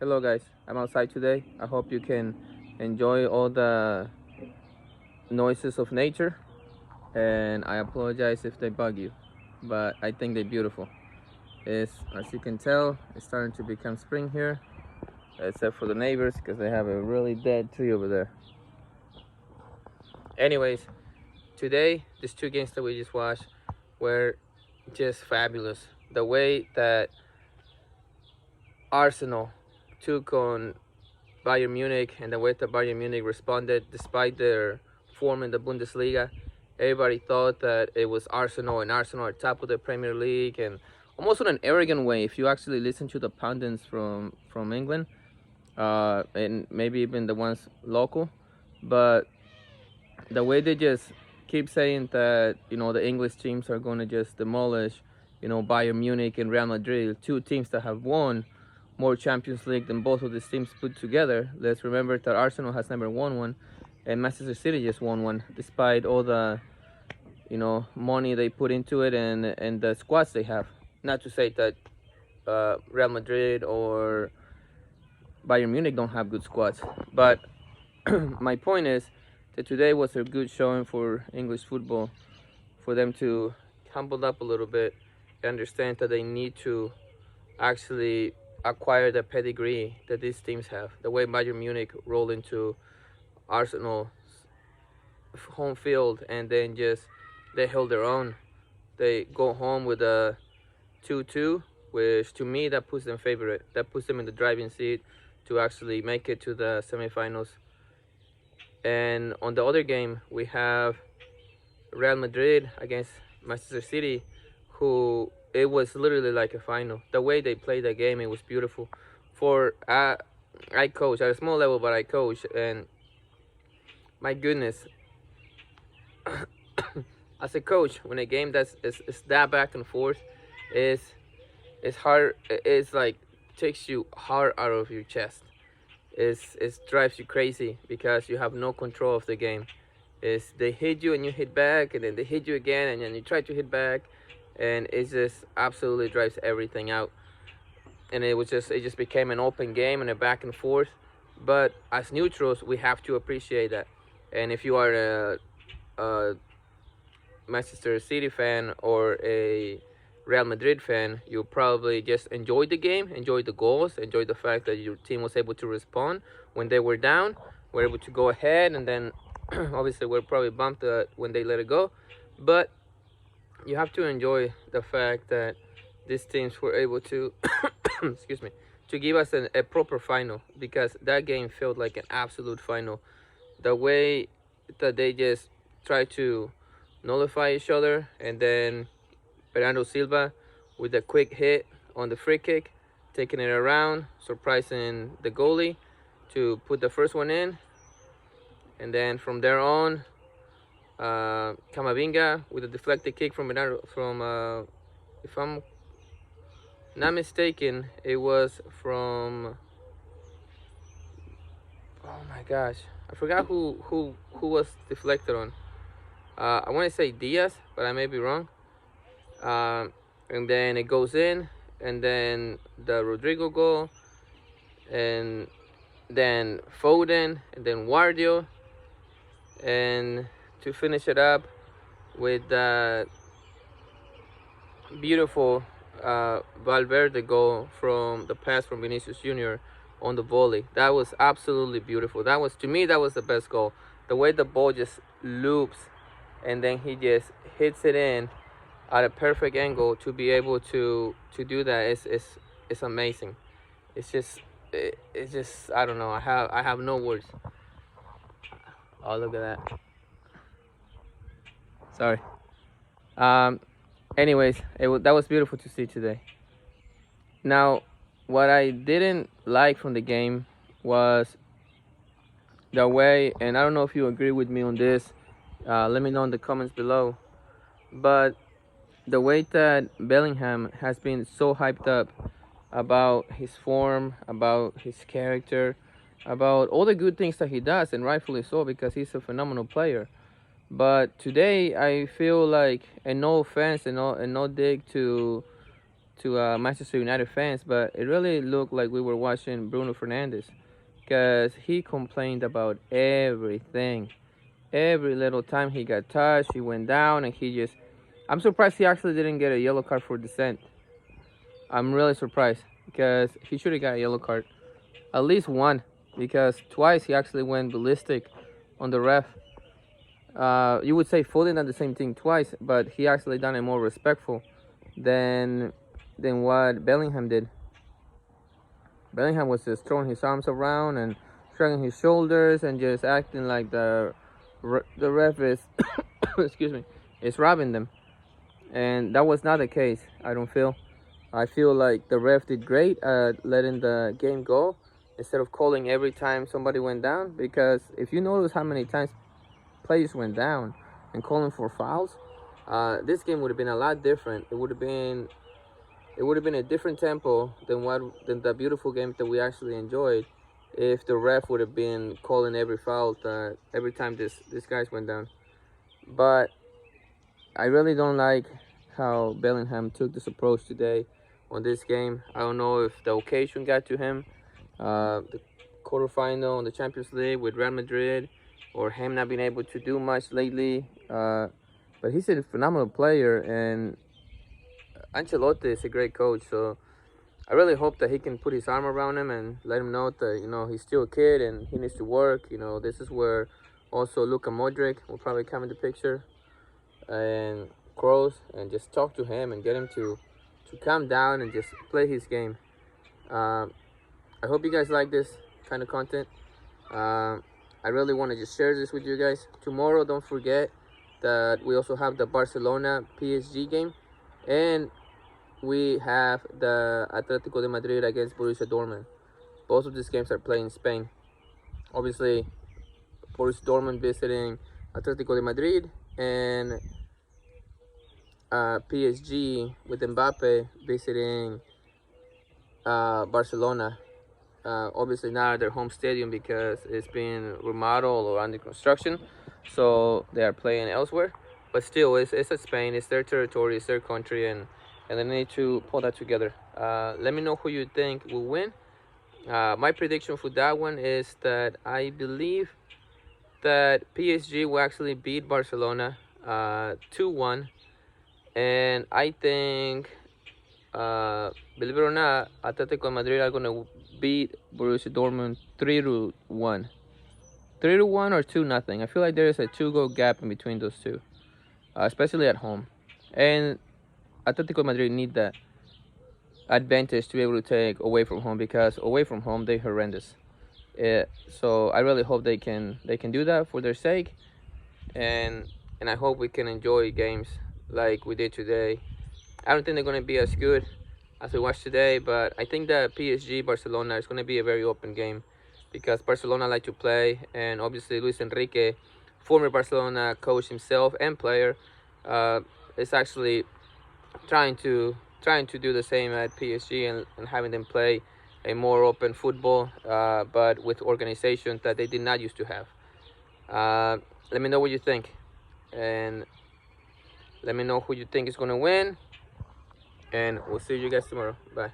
Hello guys, I'm outside today. I hope you can enjoy all the noises of nature, and I apologize if they bug you, but I think they're beautiful. As you can tell, it's starting to become spring here, except for the neighbors because they have a really dead tree over there. Anyways, today these two games that we just watched were just fabulous. The way that Arsenal took on Bayern Munich and the way that Bayern Munich responded despite their form in the Bundesliga. Everybody thought that it was Arsenal and Arsenal are top of the Premier League, and almost in an arrogant way. If you actually listen to the pundits from England, and maybe even the ones local, but the way they just keep saying that the English teams are going to just demolish Bayern Munich and Real Madrid, two teams that have won more Champions League than both of these teams put together. Let's remember that Arsenal has never won one, and Manchester City just won one, despite all the money they put into it and the squads they have. Not to say that Real Madrid or Bayern Munich don't have good squads, but my point is that today was a good showing for English football, for them to humble up a little bit and understand that they need to actually acquire the pedigree that these teams have. The way Bayern Munich rolled into Arsenal home field and then just they held their own. They go home with a 2-2, which to me that puts them favorite. That puts them in the driving seat to actually make it to the semifinals. And on the other game, we have Real Madrid against Manchester City, who it was literally like a final. The way they played the game, it was beautiful. I coach at a small level, but I coach, and my goodness, as a coach, when a game is that back and forth, is hard. It's like takes you hard out of your chest. It drives you crazy because you have no control of the game. They hit you and you hit back, and then they hit you again and then you try to hit back, and it just absolutely drives everything out. And it just became an open game and a back and forth. But as neutrals, we have to appreciate that. And if you are a Manchester City fan or a Real Madrid fan, you probably just enjoyed the game, enjoyed the goals, enjoyed the fact that your team was able to respond when they were down, were able to go ahead, and then obviously we're probably bumped when they let it go. But you have to enjoy the fact that these teams were able to excuse me, to give us a proper final, because that game felt like an absolute final. The way that they just tried to nullify each other, and then Bernardo Silva with a quick hit on the free kick, taking it around, surprising the goalie to put the first one in. And then from there on, Camavinga with a deflected kick from Bernardo, if I'm not mistaken, it was from, oh my gosh, I forgot who was deflected on. I want to say Diaz, but I may be wrong. And then it goes in, and then the Rodrigo goal, and then Foden, and then Guardiola, and to finish it up with that beautiful Valverde goal from the pass from Vinicius Jr. on the volley. That was absolutely beautiful. That was, to me, that was the best goal. The way the ball just loops and then he just hits it in at a perfect angle to be able to do that is amazing. It's just I don't know. I have no words. Oh, look at that. Sorry. Anyways, that was beautiful to see today. Now, what I didn't like from the game was the way, and I don't know if you agree with me on this. Let me know in the comments below. But the way that Bellingham has been so hyped up about his form, about his character, about all the good things that he does, and rightfully so, because he's a phenomenal player. But today I feel like, and no offense and no dig to to Manchester United fans, but it really looked like we were watching Bruno Fernandes because he complained about everything. Every little time he got touched, he went down, and he just. I'm surprised he actually didn't get a yellow card for dissent. I'm really surprised because he should have got a yellow card, at least one, because twice he actually went ballistic on the ref. You would say Foden done the same thing twice, but he actually done it more respectful than than what Bellingham did. Bellingham was just throwing his arms around and shrugging his shoulders and just acting like the ref is excuse me, is robbing them, and that was not the case. I don't feel. I feel like the ref did great at letting the game go instead of calling every time somebody went down. Because if you notice how many times players went down and calling for fouls, this game would have been a lot different. It would have been a different tempo than the beautiful game that we actually enjoyed if the ref would have been calling every foul every time this guys went down. But I really don't like how Bellingham took this approach today on this game. I don't know if the occasion got to him, the quarterfinal in the Champions League with Real Madrid, or him not being able to do much lately. But he's a phenomenal player, and Ancelotti is a great coach. So I really hope that he can put his arm around him and let him know that he's still a kid and he needs to work. This is where also Luka Modric will probably come into picture, and Kroos, and just talk to him and get him to calm down and just play his game. I hope you guys like this kind of content. I really want to just share this with you guys. Tomorrow, don't forget that we also have the Barcelona PSG game, and we have the Atletico de Madrid against Borussia Dortmund. Both of these games are played in Spain. Obviously, Borussia Dortmund visiting Atletico de Madrid, and PSG with Mbappe visiting Barcelona. Obviously not at their home stadium because it's being remodeled or under construction, so they are playing elsewhere. But still, it's at Spain. It's their territory. It's their country, and they need to pull that together. Let me know who you think will win. My prediction for that one is that I believe that PSG will actually beat Barcelona 2-1, and I think, believe it or not, Atletico Madrid are gonna beat Borussia Dortmund 3-1, 3-1 or 2-0. I feel like there is a 2-goal gap in between those two, especially at home, and Atletico Madrid need that advantage to be able to take away from home, because away from home they're horrendous. So I really hope they can do that for their sake, and I hope we can enjoy games like we did today. I don't think they're going to be as good as we watched today, but I think that PSG Barcelona is going to be a very open game because Barcelona like to play, and obviously Luis Enrique, former Barcelona coach himself and player, is actually trying to do the same at PSG, and having them play a more open football, but with organization that they did not used to have. Let me know what you think, and let me know who you think is going to win, and we'll see you guys tomorrow. Bye.